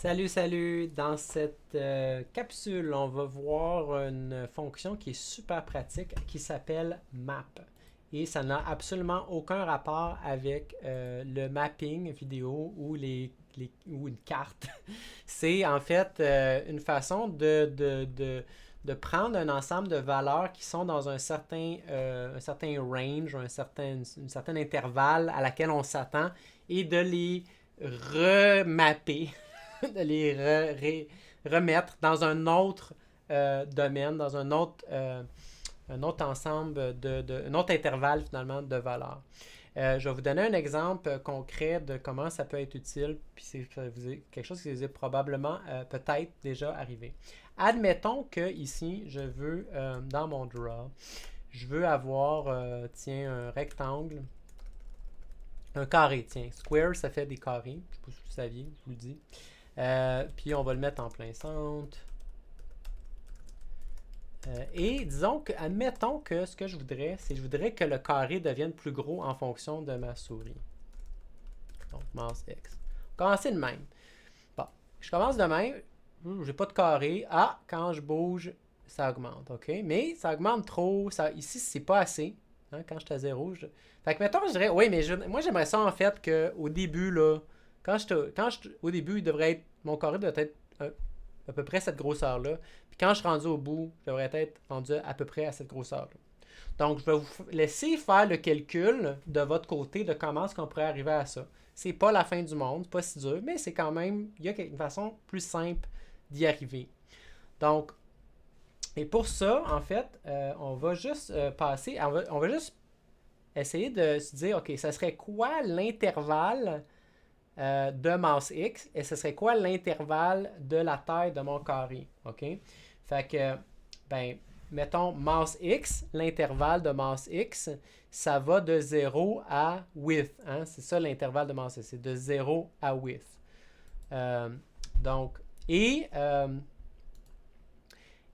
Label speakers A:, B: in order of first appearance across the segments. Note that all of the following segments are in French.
A: Salut, salut! Dans cette capsule, on va voir une fonction qui est super pratique qui s'appelle map. Et ça n'a absolument aucun rapport avec le mapping vidéo ou, ou une carte. C'est en fait une façon de prendre un ensemble de valeurs qui sont dans un certain range, une certain intervalle à laquelle on s'attend et de les remapper de les remettre dans un autre domaine, dans un autre ensemble, un autre intervalle finalement de valeurs. Je vais vous donner un exemple concret de comment ça peut être utile, puis c'est quelque chose qui vous est probablement peut-être déjà arrivé. Admettons que ici, je veux, dans mon draw, je veux avoir, tiens, un rectangle, un carré, tiens. Square, ça fait des carrés, je ne sais pas si vous le saviez, je vous le dis. Puis on va le mettre en plein centre. Et disons que, admettons que ce que je voudrais, c'est que je voudrais que le carré devienne plus gros en fonction de ma souris. Donc, mouse X. Commencer de même. Bon, je commence de même. J'ai pas de carré. Ah, quand je bouge, ça augmente. OK? Mais ça augmente trop. Ici, c'est pas assez. Hein, quand je suis à zéro. Fait que mettons, je dirais, oui, mais moi, j'aimerais ça en fait qu'au début, là, au début, il devrait être, mon carré doit être à peu près cette grosseur-là. Puis quand je suis rendu au bout, je devrais être rendu à peu près à cette grosseur-là. Donc, je vais vous laisser faire le calcul de votre côté de comment est-ce qu'on pourrait arriver à ça. C'est pas la fin du monde, c'est pas si dur, mais c'est quand même, il y a une façon plus simple d'y arriver. Donc, et pour ça, en fait, on va juste passer, on va juste essayer de se dire, OK, ça serait quoi l'intervalle de masse X et ce serait quoi l'intervalle de la taille de mon carré. OK? Fait que, ben, mettons masse X, l'intervalle de masse X, ça va de 0 à width. Hein? C'est ça l'intervalle de masse X, c'est de 0 à width. Donc,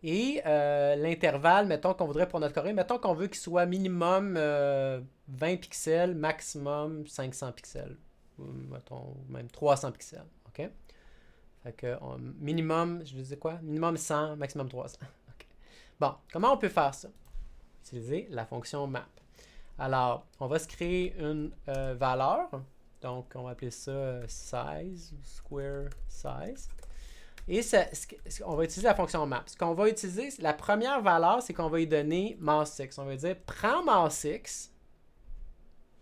A: l'intervalle, mettons qu'on voudrait pour notre carré, mettons qu'on veut qu'il soit minimum 20 pixels, maximum 500 pixels. Mettons même 300 pixels. OK? Fait que minimum, je vous disais quoi? Minimum 100, maximum 300. OK. Bon, comment on peut faire ça? Utiliser la fonction map. Alors, on va se créer une valeur. Donc, on va appeler ça size, square size. Et on va utiliser la fonction map. Ce qu'on va utiliser, la première valeur, c'est qu'on va lui donner mass X. On va dire, prends mass X.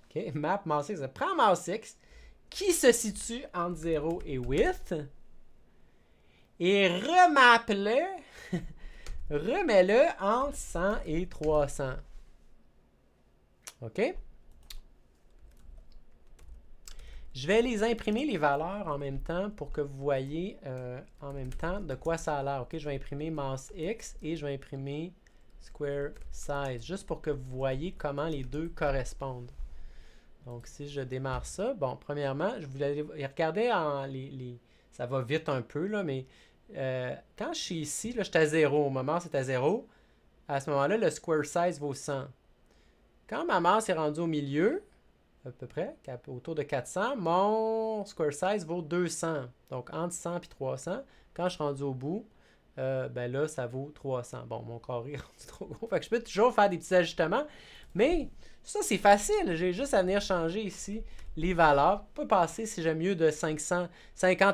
A: OK, map mass X. Prends mass X qui se situe entre 0 et width et remap-le, remets-le entre 100 et 300. OK? Je vais les imprimer, les valeurs, en même temps pour que vous voyez en même temps de quoi ça a l'air. OK? Je vais imprimer mass X et je vais imprimer square size, juste pour que vous voyez comment les deux correspondent. Donc, si je démarre ça, bon, premièrement, je voulais regarder ça va vite un peu, là, mais quand je suis ici, là, je suis à 0. Au moment où c'est à 0, à ce moment-là, le square size vaut 100. Quand ma masse est rendue au milieu, à peu près, autour de 400, mon square size vaut 200. Donc, entre 100 et 300. Quand je suis rendu au bout, ben là, ça vaut 300. Bon, mon carré est rendu trop gros. Fait que je peux toujours faire des petits ajustements, mais ça, c'est facile. J'ai juste à venir changer ici les valeurs. Je peux passer, si j'aime mieux, de 50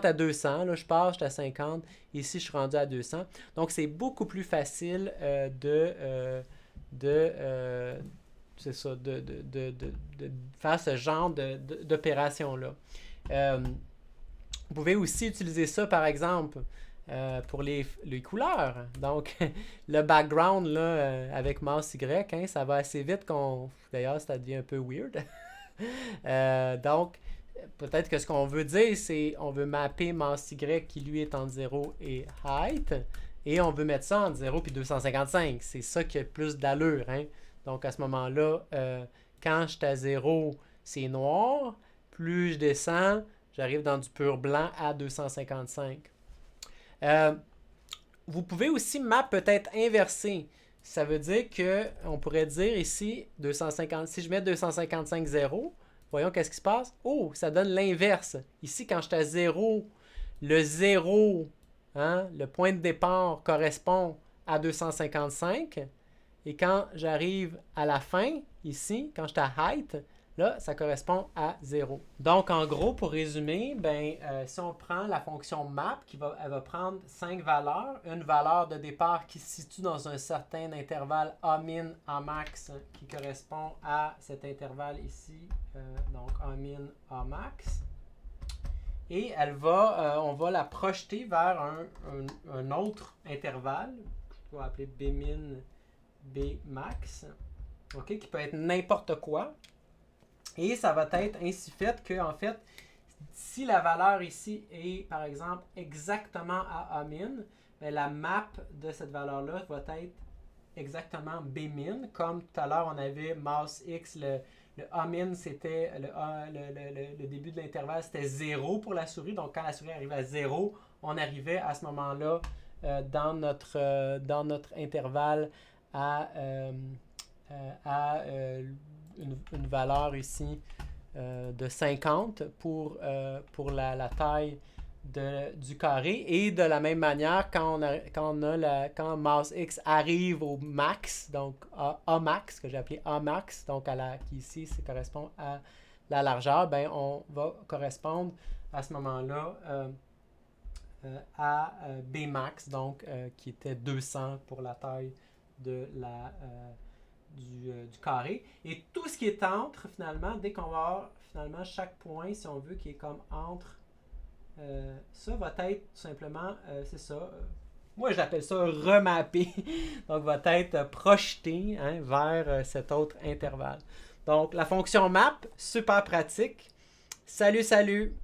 A: à 200. Là, je passe, je suis à 50. Ici, je suis rendu à 200. Donc, c'est beaucoup plus facile c'est ça, de faire ce genre d'opération-là. Vous pouvez aussi utiliser ça, par exemple, pour les couleurs. Donc, le background là, avec masse Y, hein, ça va assez vite d'ailleurs, ça devient un peu weird. Donc, peut-être que ce qu'on veut dire, c'est on veut mapper masse Y qui lui est entre 0 et height. Et on veut mettre ça entre 0 et 255. C'est ça qui a plus d'allure. Hein? Donc, à ce moment-là, quand je suis à 0, c'est noir. Plus je descends, j'arrive dans du pur blanc à 255. Vous pouvez aussi map peut-être inverser. Ça veut dire qu'on pourrait dire ici, 250, si je mets 255,0, voyons qu'est-ce qui se passe. Oh, ça donne l'inverse. Ici, quand je suis à 0, le 0, hein, le point de départ correspond à 255. Et quand j'arrive à la fin, ici, quand je suis à height, là, ça correspond à 0. Donc, en gros, pour résumer, si on prend la fonction map, elle va prendre 5 valeurs. Une valeur de départ qui se situe dans un certain intervalle A-min, A-max, qui correspond à cet intervalle ici, donc A-min, A-max. Et on va la projeter vers un autre intervalle, que je vais appeler B-min, B-max, okay, qui peut être n'importe quoi. Et ça va être ainsi fait que, en fait, si la valeur ici est, par exemple, exactement à A-min, la map de cette valeur-là va être exactement B-min. Comme tout à l'heure, on avait mouse X, le A-min, c'était le début de l'intervalle, c'était 0 pour la souris. Donc, quand la souris arrivait à 0, on arrivait à ce moment-là dans notre intervalle à une valeur ici de 50 pour la taille du carré. Et de la même manière, quand mouse X arrive au max, donc A max, que j'ai appelé A max, donc qui ici ça correspond à la largeur, on va correspondre à ce moment-là à B max, donc qui était 200 pour la taille de du carré. Et tout ce qui est entre, finalement, dès qu'on va avoir finalement chaque point, si on veut, qui est comme entre, ça va être tout simplement, c'est ça, moi j'appelle ça remappé, donc va être projeté vers cet autre intervalle. Donc la fonction map, super pratique. Salut, salut!